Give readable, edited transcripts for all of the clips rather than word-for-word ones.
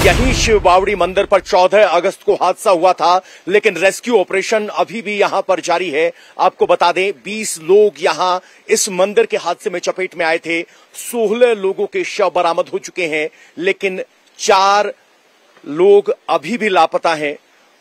यहीं शिव बावड़ी मंदिर पर 14 अगस्त को हादसा हुआ था, लेकिन रेस्क्यू ऑपरेशन अभी भी यहां पर जारी है। आपको बता दें 20 लोग यहां इस मंदिर के हादसे में चपेट में आए थे। 16 लोगों के शव बरामद हो चुके हैं, लेकिन 4 लोग अभी भी लापता हैं।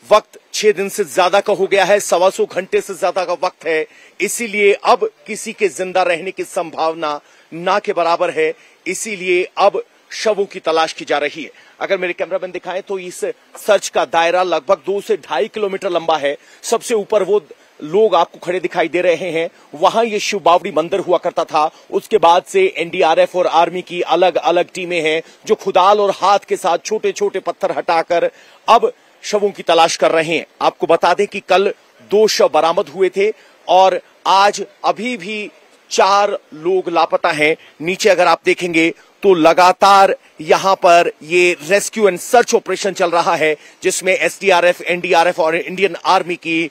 वक्त 6 दिन से ज्यादा का हो गया है, 125 घंटे से ज्यादा का वक्त है, इसीलिए अब किसी के जिंदा रहने की संभावना ना के बराबर है। इसीलिए अब शवों की तलाश की जा रही है। अगर मेरे कैमरामैन दिखाएं तो इस सर्च का दायरा लगभग 2 से 2.5 किलोमीटर लंबा है। सबसे ऊपर वो लोग आपको खड़े दिखाई दे रहे हैं, वहां ये शिव बावड़ी मंदिर हुआ करता था। उसके बाद से एनडीआरएफ और आर्मी की अलग अलग टीमें हैं जो खुदाल और हाथ के साथ छोटे छोटे पत्थर हटाकर अब शवों की तलाश कर रहे हैं। आपको बता दें कि कल 2 शव बरामद हुए थे और आज अभी भी 4 लोग लापता हैं। नीचे अगर आप देखेंगे तो लगातार यहां पर ये रेस्क्यू एंड सर्च ऑपरेशन चल रहा है, जिसमें एसडीआरएफ, एनडीआरएफ और इंडियन आर्मी की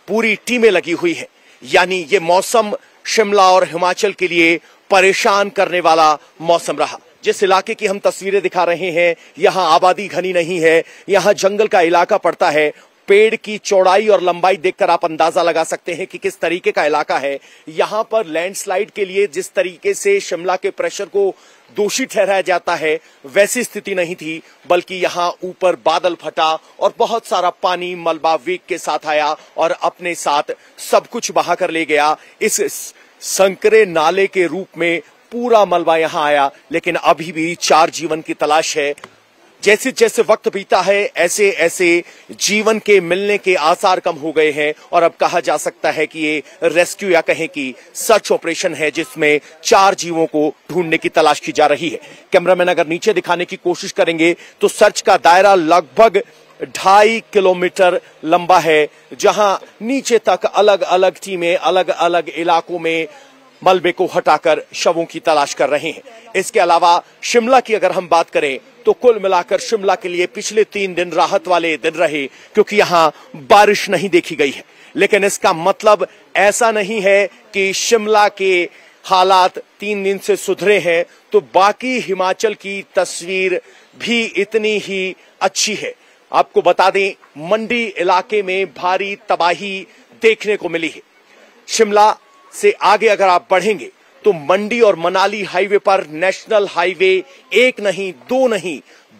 पूरी टीमें लगी हुई हैं। यानी ये मौसम शिमला और हिमाचल के लिए परेशान करने वाला मौसम रहा। जिस इलाके की हम तस्वीरें दिखा रहे हैं, यहां आबादी घनी नहीं है, यहां जंगल का इलाका पड़ता है। पेड़ की चौड़ाई और लंबाई देखकर आप अंदाजा लगा सकते हैं कि किस तरीके का इलाका है। यहां पर लैंडस्लाइड के लिए जिस तरीके से शिमला के प्रेशर को दोषी ठहराया जाता है, वैसी स्थिति नहीं थी, बल्कि यहां ऊपर बादल फटा और बहुत सारा पानी मलबा वेग के साथ आया और अपने साथ सब कुछ बहाकर ले गया। इस संकरे नाले के रूप में पूरा मलबा यहां आया, लेकिन अभी भी 4 जीवन की तलाश है। जैसे जैसे वक्त बीता है, ऐसे ऐसे जीवन के मिलने के आसार कम हो गए हैं और अब कहा जा सकता है कि ये रेस्क्यू या कहें कि सर्च ऑपरेशन है, जिसमें 4 जीवों को ढूंढने की तलाश की जा रही है। कैमरामैन अगर नीचे दिखाने की कोशिश करेंगे तो सर्च का दायरा लगभग 2.5 किलोमीटर लंबा है, जहां नीचे तक अलग अलग टीमें अलग अलग इलाकों में मलबे को हटाकर शवों की तलाश कर रहे हैं। इसके अलावा शिमला की अगर हम बात करें तो कुल मिलाकर शिमला के लिए पिछले 3 दिन राहत वाले दिन रहे, क्योंकि यहां बारिश नहीं देखी गई है। लेकिन इसका मतलब ऐसा नहीं है कि शिमला के हालात 3 दिन से सुधरे हैं तो बाकी हिमाचल की तस्वीर भी इतनी ही अच्छी है। आपको बता दें, मंडी इलाके में भारी तबाही देखने को मिली है। शिमला से आगे अगर आप बढ़ेंगे तो मंडी और मनाली हाईवे पर नेशनल हाईवे 1 नहीं 2 नहीं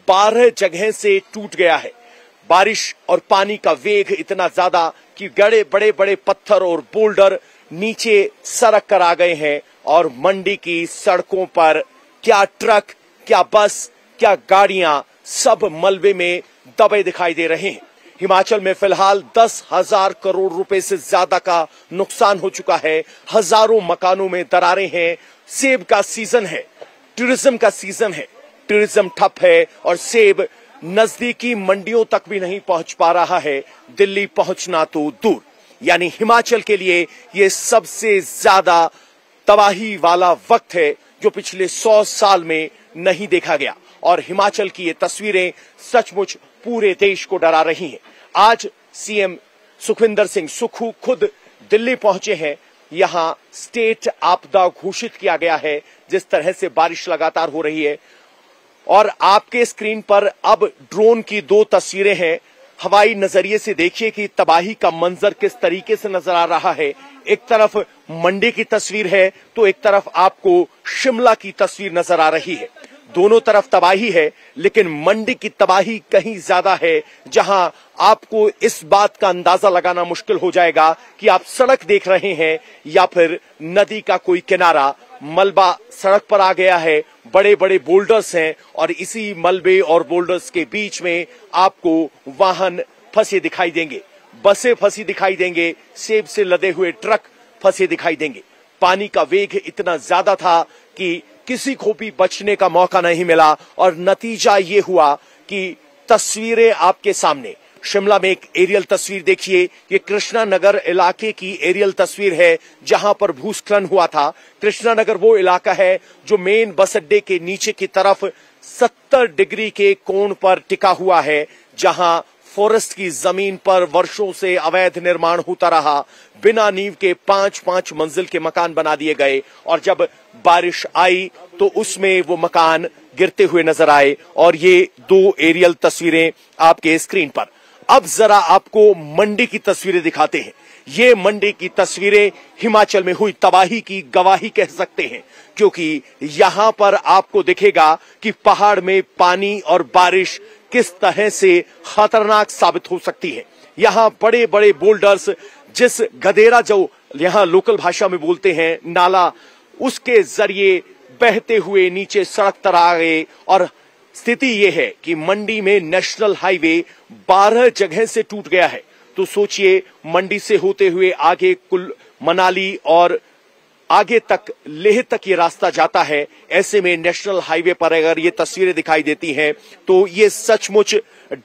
12 जगह से टूट गया है। बारिश और पानी का वेग इतना ज्यादा कि बड़े बड़े पत्थर और बोल्डर नीचे सरक कर आ गए हैं और मंडी की सड़कों पर क्या ट्रक, क्या बस, क्या गाड़ियां सब मलबे में दबे दिखाई दे रहे हैं। हिमाचल में फिलहाल 10,000 करोड़ रुपए से ज्यादा का नुकसान हो चुका है। हजारों मकानों में दरारें हैं। सेब का सीजन है, टूरिज्म का सीजन है, टूरिज्म ठप है और सेब नजदीकी मंडियों तक भी नहीं पहुंच पा रहा है, दिल्ली पहुंचना तो दूर। यानी हिमाचल के लिए यह सबसे ज्यादा तबाही वाला वक्त है जो पिछले 100 साल में नहीं देखा गया। और हिमाचल की ये तस्वीरें सचमुच पूरे देश को डरा रही हैं। आज सीएम सुखविंदर सिंह सुक्खू खुद दिल्ली पहुंचे हैं। यहां स्टेट आपदा घोषित किया गया है। जिस तरह से बारिश लगातार हो रही है और आपके स्क्रीन पर अब ड्रोन की 2 तस्वीरें हैं। हवाई नजरिए से देखिए कि तबाही का मंजर किस तरीके से नजर आ रहा है। एक तरफ मंडी की तस्वीर है तो एक तरफ आपको शिमला की तस्वीर नजर आ रही है। दोनों तरफ तबाही है, लेकिन मंडी की तबाही कहीं ज्यादा है, जहां आपको इस बात का अंदाजा लगाना मुश्किल हो जाएगा कि आप सड़क देख रहे हैं या फिर नदी का कोई किनारा। मलबा सड़क पर आ गया है, बड़े बड़े बोल्डर्स हैं और इसी मलबे और बोल्डर्स के बीच में आपको वाहन फंसे दिखाई देंगे, बसें फंसी दिखाई देंगे, सेब से लदे हुए ट्रक फंसे दिखाई देंगे। पानी का वेग इतना ज्यादा था कि किसी को भी बचने का मौका नहीं मिला और नतीजा ये हुआ कि तस्वीरें आपके सामने। शिमला में एक एरियल तस्वीर देखिए, ये कृष्णा नगर इलाके की एरियल तस्वीर है जहां पर भूस्खलन हुआ था। कृष्णा नगर वो इलाका है जो मेन बस अड्डे के नीचे की तरफ 70 डिग्री के कोण पर टिका हुआ है, जहां फॉरेस्ट की जमीन पर वर्षों से अवैध निर्माण होता रहा। बिना नींव के 5-5 मंजिल के मकान बना दिए गए और जब बारिश आई तो उसमें वो मकान गिरते हुए नजर आए। और ये 2 एरियल तस्वीरें आपके स्क्रीन पर। अब जरा आपको मंडी की तस्वीरें दिखाते हैं। ये मंडी की तस्वीरें हिमाचल में हुई तबाही की गवाही कह सकते हैं, क्योंकि यहां पर आपको दिखेगा कि पहाड़ में पानी और बारिश किस तरह से खतरनाक साबित हो सकती है। यहां बड़े बड़े बोल्डर्स, जिस गदेरा जो यहां लोकल भाषा में बोलते हैं नाला, उसके जरिए बहते हुए नीचे सड़क तर आ गए। और स्थिति यह है कि मंडी में नेशनल हाईवे 12 जगह से टूट गया है। तो सोचिए, मंडी से होते हुए आगे कुल मनाली और आगे तक लेह तक ये रास्ता जाता है। ऐसे में नेशनल हाईवे पर अगर ये तस्वीरें दिखाई देती हैं तो ये सचमुच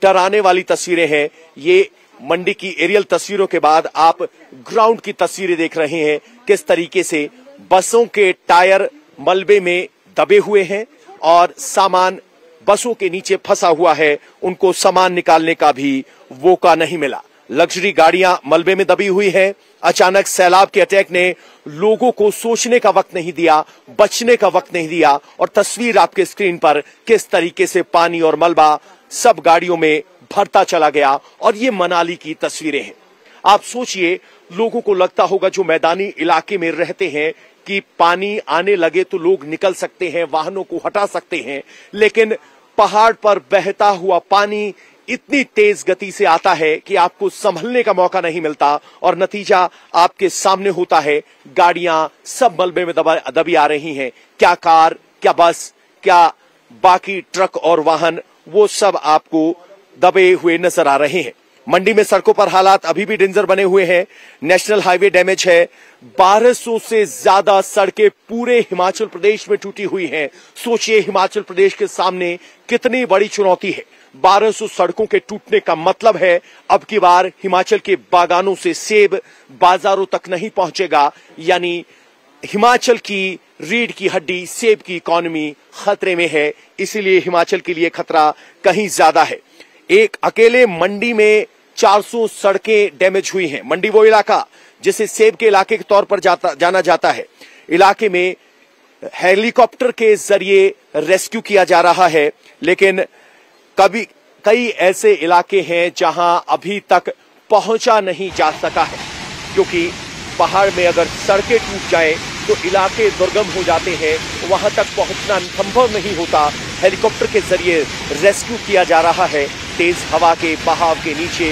डराने वाली तस्वीरें हैं। ये मंडी की एरियल तस्वीरों के बाद आप ग्राउंड की तस्वीरें देख रहे हैं, किस तरीके से बसों के टायर मलबे में दबे हुए हैं और सामान बसों के नीचे फंसा हुआ है। उनको सामान निकालने का भी मौका नहीं मिला। लग्जरी गाड़ियां मलबे में दबी हुई हैं। अचानक सैलाब के अटैक ने लोगों को सोचने का वक्त नहीं दिया, बचने का वक्त नहीं दिया। और तस्वीर आपके स्क्रीन पर किस तरीके से पानी और मलबा सब गाड़ियों में भरता चला गया। और ये मनाली की तस्वीरें हैं। आप सोचिए, लोगों को लगता होगा जो मैदानी इलाके में रहते हैं कि पानी आने लगे तो लोग निकल सकते हैं, वाहनों को हटा सकते हैं, लेकिन पहाड़ पर बहता हुआ पानी इतनी तेज गति से आता है कि आपको संभलने का मौका नहीं मिलता और नतीजा आपके सामने होता है। गाड़ियां सब मलबे में दबी आ रही हैं। क्या कार, क्या बस, क्या बाकी ट्रक और वाहन, वो सब आपको दबे हुए नजर आ रहे हैं। मंडी में सड़कों पर हालात अभी भी डेंजर बने हुए हैं। नेशनल हाईवे डैमेज है। 1200 से ज्यादा सड़कें पूरे हिमाचल प्रदेश में टूटी हुई हैं। सोचिए, हिमाचल प्रदेश के सामने कितनी बड़ी चुनौती है। 1200 सड़कों के टूटने का मतलब है अब की बार हिमाचल के बागानों से सेब बाजारों तक नहीं पहुंचेगा। यानी हिमाचल की रीढ़ की हड्डी सेब की इकोनॉमी खतरे में है। इसीलिए हिमाचल के लिए खतरा कहीं ज्यादा है। एक अकेले मंडी में 400 सड़कें डैमेज हुई हैं। मंडी वो इलाका जिसे सेब के इलाके के तौर पर जाना जाता है। इलाके में हेलीकॉप्टर के जरिए रेस्क्यू किया जा रहा है, लेकिन कई ऐसे इलाके हैं जहां अभी तक पहुंचा नहीं जा सका है, क्योंकि पहाड़ में अगर सड़कें टूट जाएं तो इलाके दुर्गम हो जाते हैं, वहां तक पहुंचना संभव नहीं होता। हेलीकॉप्टर के जरिए रेस्क्यू किया जा रहा है। तेज हवा के बहाव के नीचे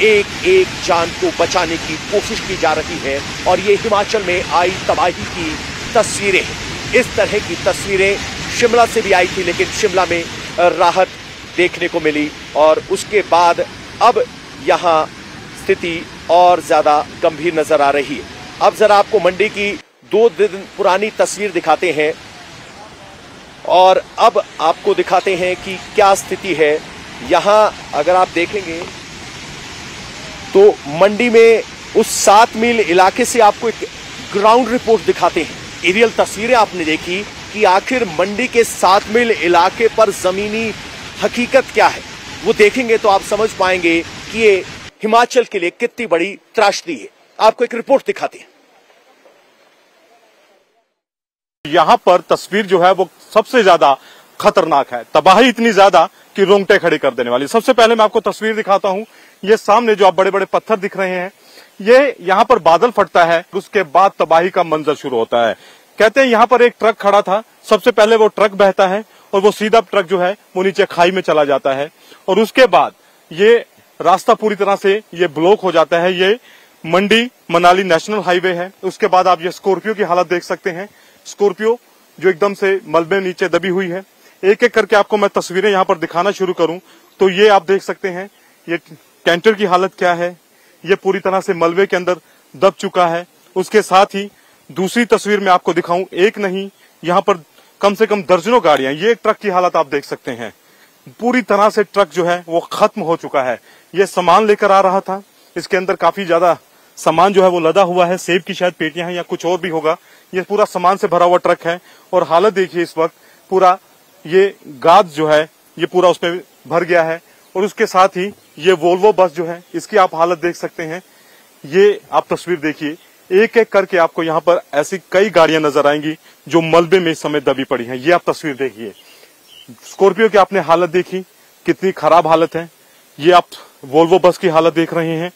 एक एक जान को बचाने की कोशिश की जा रही है। और ये हिमाचल में आई तबाही की तस्वीरें हैं। इस तरह की तस्वीरें शिमला से भी आई थी, लेकिन शिमला में राहत देखने को मिली और उसके बाद अब यहां स्थिति और ज्यादा गंभीर नजर आ रही है। अब जरा आपको मंडी की 2 दिन पुरानी तस्वीर दिखाते हैं और अब आपको दिखाते हैं कि क्या स्थिति है। यहां अगर आप देखेंगे तो मंडी में उस 7 मील इलाके से आपको एक ग्राउंड रिपोर्ट दिखाते हैं। एरियल तस्वीरें आपने देखी कि आखिर मंडी के 7 मील इलाके पर जमीनी हकीकत क्या है। वो देखेंगे तो आप समझ पाएंगे कि ये हिमाचल के लिए कितनी बड़ी त्रासदी है। आपको एक रिपोर्ट दिखाते हैं। यहाँ पर तस्वीर जो है वो सबसे ज्यादा खतरनाक है। तबाही इतनी ज्यादा कि रोंगटे खड़े कर देने वाली। सबसे पहले मैं आपको तस्वीर दिखाता हूँ। ये सामने जो आप बड़े बड़े पत्थर दिख रहे हैं, ये यहाँ पर बादल फटता है, उसके बाद तबाही का मंजर शुरू होता है। कहते हैं यहाँ पर एक ट्रक खड़ा था। सबसे पहले वो ट्रक बहता है और वो सीधा ट्रक जो है वो नीचे खाई में चला जाता है और उसके बाद ये रास्ता पूरी तरह से ये ब्लॉक हो जाता है। ये मंडी मनाली नेशनल हाईवे है। उसके बाद आप ये स्कॉर्पियो की हालत देख सकते हैं। स्कॉर्पियो जो एकदम से मलबे नीचे दबी हुई है। एक एक करके आपको मैं तस्वीरें यहाँ पर दिखाना शुरू करूं तो ये आप देख सकते हैं ये कैंटर की हालत क्या है। ये पूरी तरह से मलबे के अंदर दब चुका है। उसके साथ ही दूसरी तस्वीर में आपको दिखाऊं, एक नहीं यहाँ पर कम से कम दर्जनों गाड़ियां। ये ट्रक की हालत आप देख सकते हैं। पूरी तरह से ट्रक जो है वो खत्म हो चुका है। ये सामान लेकर आ रहा था। इसके अंदर काफी ज्यादा सामान जो है वो लदा हुआ है। सेब की शायद पेटियां हैं या कुछ और भी होगा। ये पूरा सामान से भरा हुआ ट्रक है और हालत देखिए इस वक्त पूरा ये गाद जो है ये पूरा उसमें भर गया है। और उसके साथ ही ये वोल्वो बस जो है इसकी आप हालत देख सकते हैं। ये आप तस्वीर देखिए, एक एक करके आपको यहाँ पर ऐसी कई गाड़ियां नजर आएंगी जो मलबे में इस समय दबी पड़ी हैं। ये आप तस्वीर देखिए। स्कॉर्पियो की आपने हालत देखी, कितनी खराब हालत है। ये आप वोल्वो बस की हालत देख रहे हैं,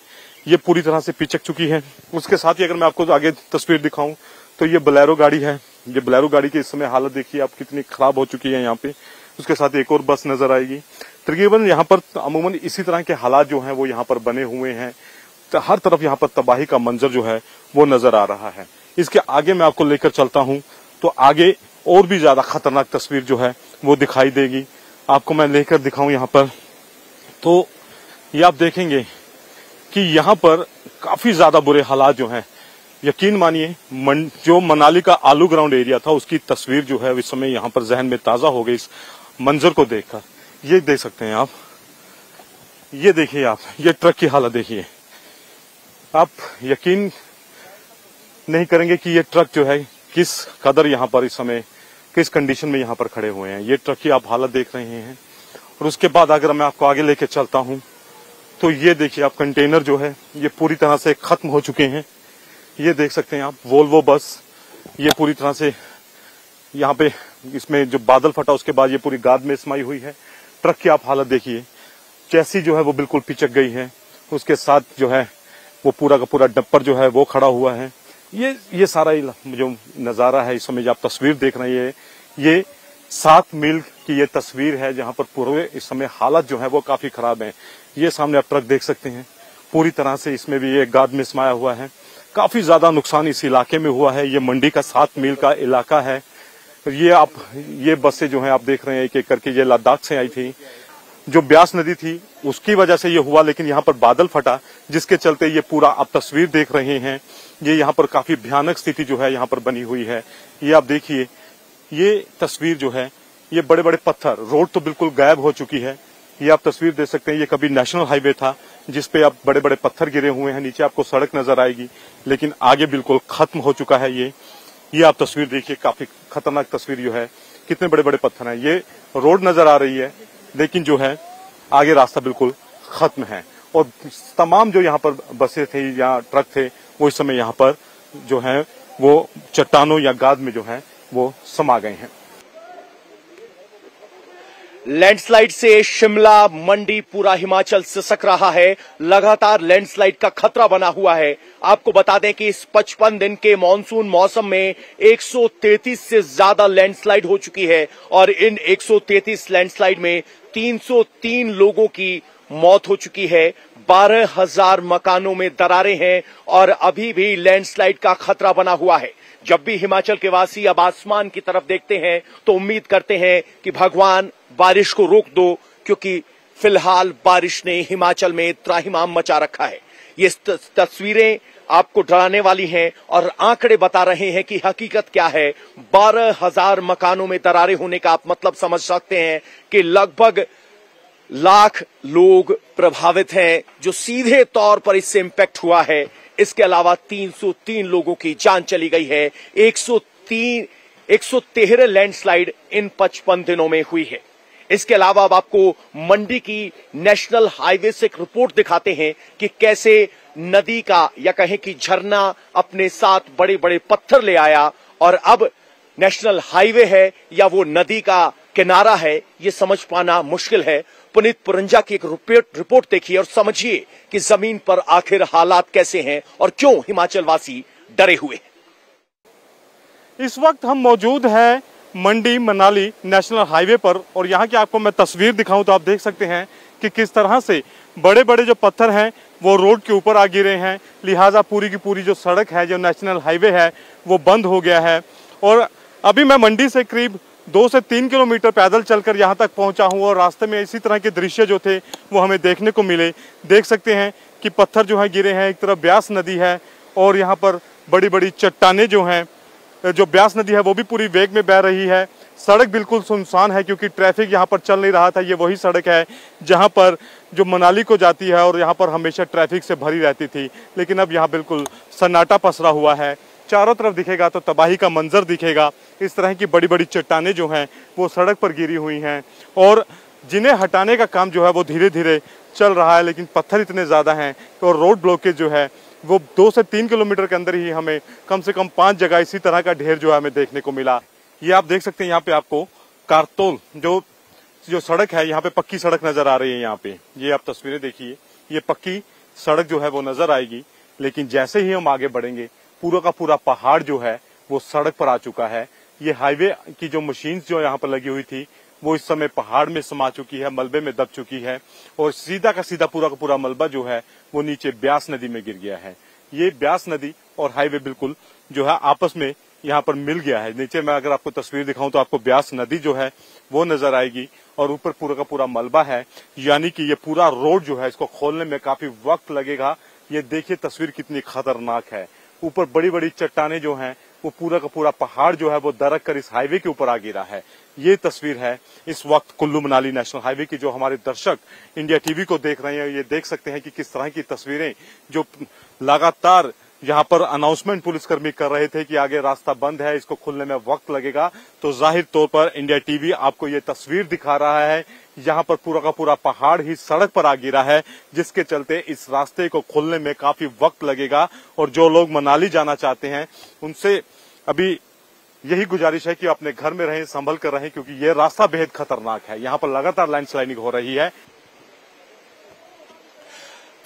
ये पूरी तरह से पिचक चुकी है। उसके साथ ही अगर मैं आपको आगे तस्वीर दिखाऊं तो ये बोलेरो गाड़ी है। ये बोलेरो गाड़ी की इस समय हालत देखिए आप, कितनी खराब हो चुकी है यहाँ पे। उसके साथ एक और बस नजर आएगी। तकरीबन यहाँ पर अमूमन इसी तरह के हालात जो हैं वो यहाँ पर बने हुए हैं। तो हर तरफ यहाँ पर तबाही का मंजर जो है वो नजर आ रहा है। इसके आगे मैं आपको लेकर चलता हूँ तो आगे और भी ज्यादा खतरनाक तस्वीर जो है वो दिखाई देगी। आपको मैं लेकर दिखाऊं यहाँ पर तो ये आप देखेंगे कि यहाँ पर काफी ज्यादा बुरे हालात जो हैं। यकीन मानिए जो मनाली का आलू ग्राउंड एरिया था उसकी तस्वीर जो है इस समय यहाँ पर जहन में ताजा हो गई इस मंजर को देखकर। ये देख सकते हैं आप, ये देखिए आप, ये ट्रक की हालत देखिए। आप यकीन नहीं करेंगे कि ये ट्रक जो है किस कदर यहाँ पर इस समय किस कंडीशन में यहाँ पर खड़े हुए हैं। ये ट्रक की आप हालत देख रहे हैं। और उसके बाद अगर मैं आपको आगे लेके चलता हूँ तो ये देखिए आप, कंटेनर जो है ये पूरी तरह से खत्म हो चुके हैं। ये देख सकते हैं आप, वोल्वो बस ये पूरी तरह से यहाँ पे इसमें जो बादल फटा उसके बाद ये पूरी गाद में समाई हुई है। ट्रक की आप हालत देखिए, चैसी जो है वो बिल्कुल पिचक गई है। उसके साथ जो है वो पूरा का पूरा डंपर जो है वो खड़ा हुआ है। ये सारा जो नजारा है इस समय जो आप तस्वीर देख रहे हैं ये 7 मील की ये तस्वीर है जहां पर पूरे इस समय हालत जो है वो काफी खराब है। ये सामने आप ट्रक देख सकते हैं, पूरी तरह से इसमें भी ये गाद में समाया हुआ है। काफी ज्यादा नुकसान इस इलाके में हुआ है। ये मंडी का 7 मील का इलाका है। ये बसें जो है आप देख रहे हैं एक एक करके ये लद्दाख से आई थी। जो ब्यास नदी थी उसकी वजह से ये हुआ, लेकिन यहाँ पर बादल फटा जिसके चलते ये पूरा आप तस्वीर देख रहे हैं। ये यहाँ पर काफी भयानक स्थिति जो है यहाँ पर बनी हुई है। ये आप देखिए, ये तस्वीर जो है ये बड़े बड़े पत्थर, रोड तो बिल्कुल गायब हो चुकी है। ये आप तस्वीर देख सकते हैं, ये कभी नेशनल हाईवे था जिसपे अब बड़े बड़े पत्थर गिरे हुए हैं। नीचे आपको सड़क नजर आएगी लेकिन आगे बिल्कुल खत्म हो चुका है। ये आप तस्वीर देखिए, काफी खतरनाक तस्वीर जो है, कितने बड़े बड़े पत्थर हैं। ये रोड नजर आ रही है लेकिन जो है आगे रास्ता बिल्कुल खत्म है। और तमाम जो यहाँ पर बसें थे या ट्रक थे वो इस समय यहाँ पर जो है वो चट्टानों या गाद में जो है वो समा गए हैं। लैंडस्लाइड से शिमला, मंडी, पूरा हिमाचल सिसक रहा है। लगातार लैंडस्लाइड का खतरा बना हुआ है। आपको बता दें कि इस 55 दिन के मॉनसून मौसम में 133 से ज्यादा लैंडस्लाइड हो चुकी है और इन 133 लैंडस्लाइड में 303 लोगों की मौत हो चुकी है। 12,000 मकानों में दरारें हैं और अभी भी लैंडस्लाइड का खतरा बना हुआ है। जब भी हिमाचल के वासी अब आसमान की तरफ देखते हैं तो उम्मीद करते हैं कि भगवान बारिश को रोक दो, क्योंकि फिलहाल बारिश ने हिमाचल में त्राहिमाम मचा रखा है। ये तस्वीरें आपको डराने वाली हैं और आंकड़े बता रहे हैं कि हकीकत क्या है। 12,000 मकानों में दरारें होने का आप मतलब समझ सकते हैं कि लगभग लाख लोग प्रभावित हैं जो सीधे तौर पर इससे इंपैक्ट हुआ है। इसके अलावा 303 लोगों की जान चली गई है। 113 लैंडस्लाइड इन 55 दिनों में हुई है। इसके अलावा अब आपको मंडी की नेशनल हाईवे से एक रिपोर्ट दिखाते हैं कि कैसे नदी का या कहें कि झरना अपने साथ बड़े बड़े पत्थर ले आया और अब नेशनल हाईवे है या वो नदी का किनारा है, ये समझ पाना मुश्किल है। पुनीत पुरंजा की एक रिपोर्ट देखिए और समझिए कि जमीन पर आखिर हालात कैसे हैं और क्यों हिमाचल वासी डरे हुए हैं। इस वक्त हम मौजूद हैं मंडी मनाली नेशनल हाईवे पर और यहाँ की आपको मैं तस्वीर दिखाऊं तो आप देख सकते हैं कि किस तरह से बड़े बड़े जो पत्थर हैं वो रोड के ऊपर आ गिरे हैं। लिहाजा पूरी की पूरी जो सड़क है, जो नेशनल हाईवे है, वो बंद हो गया है। और अभी मैं मंडी से करीब 2 से 3 किलोमीटर पैदल चलकर यहाँ तक पहुँचा हूँ और रास्ते में इसी तरह के दृश्य जो थे वो हमें देखने को मिले। देख सकते हैं कि पत्थर जो है गिरे हैं, एक तरफ ब्यास नदी है और यहाँ पर बड़ी बड़ी चट्टानें जो हैं, जो ब्यास नदी है वो भी पूरी वेग में बह रही है। सड़क बिल्कुल सुनसान है क्योंकि ट्रैफिक यहाँ पर चल नहीं रहा था। ये वही सड़क है जहाँ पर जो मनाली को जाती है और यहाँ पर हमेशा ट्रैफिक से भरी रहती थी, लेकिन अब यहाँ बिल्कुल सन्नाटा पसरा हुआ है। चारों तरफ दिखेगा तो तबाही का मंजर दिखेगा। इस तरह की बड़ी बड़ी चट्टानें जो हैं वो सड़क पर गिरी हुई हैं और जिन्हें हटाने का काम जो है वो धीरे धीरे चल रहा है, लेकिन पत्थर इतने ज़्यादा हैं तो रोड ब्लॉकेज जो है वो 2 से 3 किलोमीटर के अंदर ही हमें कम से कम 5 जगह इसी तरह का ढेर जो है हमें देखने को मिला। ये आप देख सकते हैं, यहाँ पे आपको कारतोल जो जो सड़क है, यहाँ पे पक्की सड़क नजर आ रही है। यहाँ पे ये आप तस्वीरें देखिए, ये पक्की सड़क जो है वो नजर आएगी, लेकिन जैसे ही हम आगे बढ़ेंगे पूरा का पूरा पहाड़ जो है वो सड़क पर आ चुका है। ये हाईवे की जो मशीन्स जो यहाँ पर लगी हुई थी वो इस समय पहाड़ में समा चुकी है, मलबे में दब चुकी है, और सीधा का सीधा पूरा का पूरा मलबा जो है वो नीचे ब्यास नदी में गिर गया है। ये ब्यास नदी और हाईवे बिल्कुल जो है आपस में यहाँ पर मिल गया है। नीचे मैं अगर आपको तस्वीर दिखाऊं तो आपको ब्यास नदी जो है वो नजर आएगी, और ऊपर पूरा का पूरा मलबा है, यानी कि ये पूरा रोड जो है इसको खोलने में काफी वक्त लगेगा। ये देखिए तस्वीर कितनी खतरनाक है। ऊपर बड़ी बड़ी चट्टाने जो हैं वो पूरा का पूरा पहाड़ जो है वो दरक कर इस हाईवे के ऊपर आ गिरा है। ये तस्वीर है इस वक्त कुल्लू मनाली नेशनल हाईवे की। जो हमारे दर्शक इंडिया टीवी को देख रहे हैं ये देख सकते हैं कि किस तरह की तस्वीरें जो लगातार यहाँ पर अनाउंसमेंट पुलिसकर्मी कर रहे थे कि आगे रास्ता बंद है, इसको खुलने में वक्त लगेगा, तो जाहिर तौर पर इंडिया टीवी आपको ये तस्वीर दिखा रहा है। यहाँ पर पूरा का पूरा पहाड़ ही सड़क पर आ गिरा है, जिसके चलते इस रास्ते को खोलने में काफी वक्त लगेगा। और जो लोग मनाली जाना चाहते हैं उनसे अभी यही गुजारिश है कि अपने घर में रहें, संभल कर रहें, क्योंकि ये रास्ता बेहद खतरनाक है। यहाँ पर लगातार लैंडस्लाइडिंग हो रही है।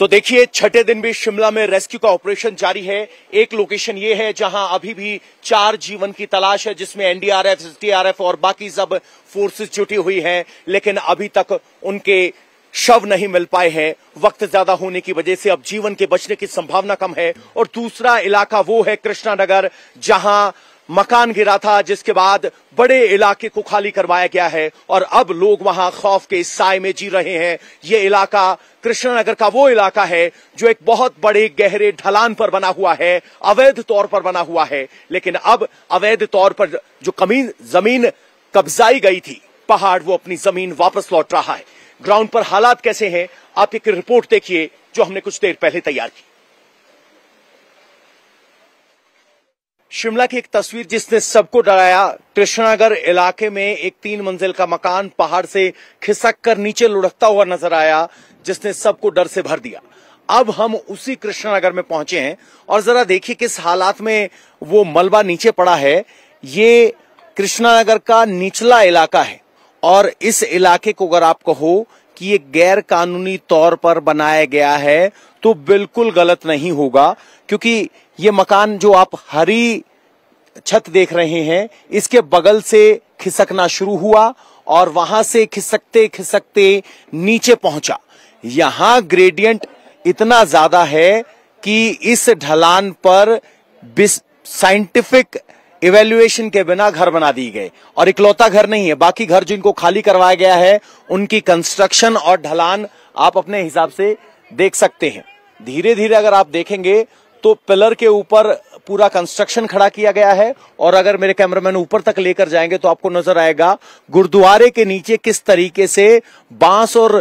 तो देखिए छठे दिन भी शिमला में रेस्क्यू का ऑपरेशन जारी है। एक लोकेशन ये है जहां अभी भी 4 जीवन की तलाश है, जिसमें एनडीआरएफ, एसडीआरएफ और बाकी सब फोर्सेस जुटी हुई हैं, लेकिन अभी तक उनके शव नहीं मिल पाए हैं। वक्त ज्यादा होने की वजह से अब जीवन के बचने की संभावना कम है। और दूसरा इलाका वो है कृष्णानगर, जहां मकान गिरा था, जिसके बाद बड़े इलाके को खाली करवाया गया है और अब लोग वहां खौफ के साए में जी रहे हैं। ये इलाका कृष्णानगर का वो इलाका है जो एक बहुत बड़े गहरे ढलान पर बना हुआ है, अवैध तौर पर बना हुआ है, लेकिन अब अवैध तौर पर जो जमीन कब्जाई गई थी, पहाड़ वो अपनी जमीन वापस लौट रहा है। ग्राउंड पर हालात कैसे हैं, आप एक रिपोर्ट देखिए जो हमने कुछ देर पहले तैयार की। शिमला की एक तस्वीर जिसने सबको डराया। कृष्णानगर इलाके में एक 3 मंजिल का मकान पहाड़ से खिसक कर नीचे लुढ़कता हुआ नजर आया, जिसने सबको डर से भर दिया। अब हम उसी कृष्णानगर में पहुंचे हैं और जरा देखिए किस हालात में वो मलबा नीचे पड़ा है। ये कृष्णानगर का निचला इलाका है और इस इलाके को अगर आप कहो कि ये गैर कानूनी तौर पर बनाया गया है तो बिल्कुल गलत नहीं होगा, क्योंकि ये मकान जो आप हरी छत देख रहे हैं इसके बगल से खिसकना शुरू हुआ और वहां से खिसकते खिसकते नीचे पहुंचा। यहां ग्रेडियंट इतना ज्यादा है कि इस ढलान पर साइंटिफिक इवैल्यूएशन के बिना घर बना दिए गए, और इकलौता घर नहीं है, बाकी घर जिनको खाली करवाया गया है उनकी कंस्ट्रक्शन और ढलान आप अपने हिसाब से देख सकते हैं। धीरे धीरे अगर आप देखेंगे तो पिलर के ऊपर पूरा कंस्ट्रक्शन खड़ा किया गया है, और अगर मेरे कैमरामैन ऊपर तक लेकर जाएंगे तो आपको नजर आएगा गुरुद्वारे के नीचे किस तरीके से बांस और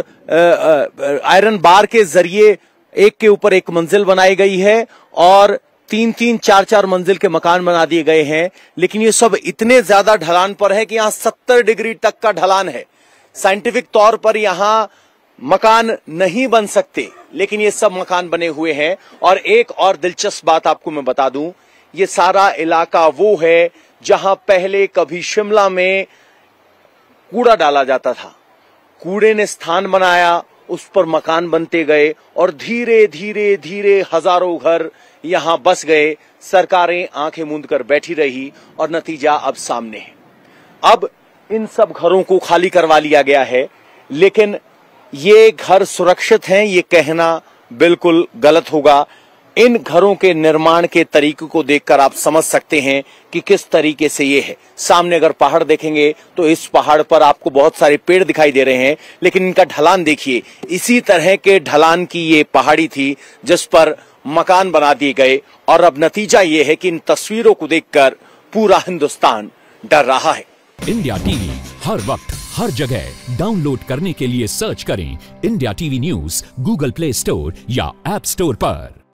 आयरन बार के जरिए एक के ऊपर एक मंजिल बनाई गई है और 3-3, 4-4 मंजिल के मकान बना दिए गए हैं। लेकिन ये सब इतने ज्यादा ढलान पर है कि यहां 70 डिग्री तक का ढलान है। साइंटिफिक तौर पर यहां मकान नहीं बन सकते, लेकिन ये सब मकान बने हुए हैं। और एक और दिलचस्प बात आपको मैं बता दूं, ये सारा इलाका वो है जहां पहले कभी शिमला में कूड़ा डाला जाता था, कूड़े ने स्थान बनाया, उस पर मकान बनते गए और धीरे धीरे धीरे हजारों घर यहां बस गए। सरकारें आंखें मूंद कर बैठी रही और नतीजा अब सामने है। अब इन सब घरों को खाली करवा लिया गया है, लेकिन ये घर सुरक्षित हैं ये कहना बिल्कुल गलत होगा। इन घरों के निर्माण के तरीके को देखकर आप समझ सकते हैं कि किस तरीके से ये है। सामने अगर पहाड़ देखेंगे तो इस पहाड़ पर आपको बहुत सारे पेड़ दिखाई दे रहे हैं, लेकिन इनका ढलान देखिए, इसी तरह के ढलान की ये पहाड़ी थी जिस पर मकान बना दिए गए। और अब नतीजा ये है कि इन तस्वीरों को देखकर पूरा हिंदुस्तान डर रहा है। इंडिया टीवी हर वक्त हर जगह डाउनलोड करने के लिए सर्च करें India TV news Google play store या ऐप स्टोर पर।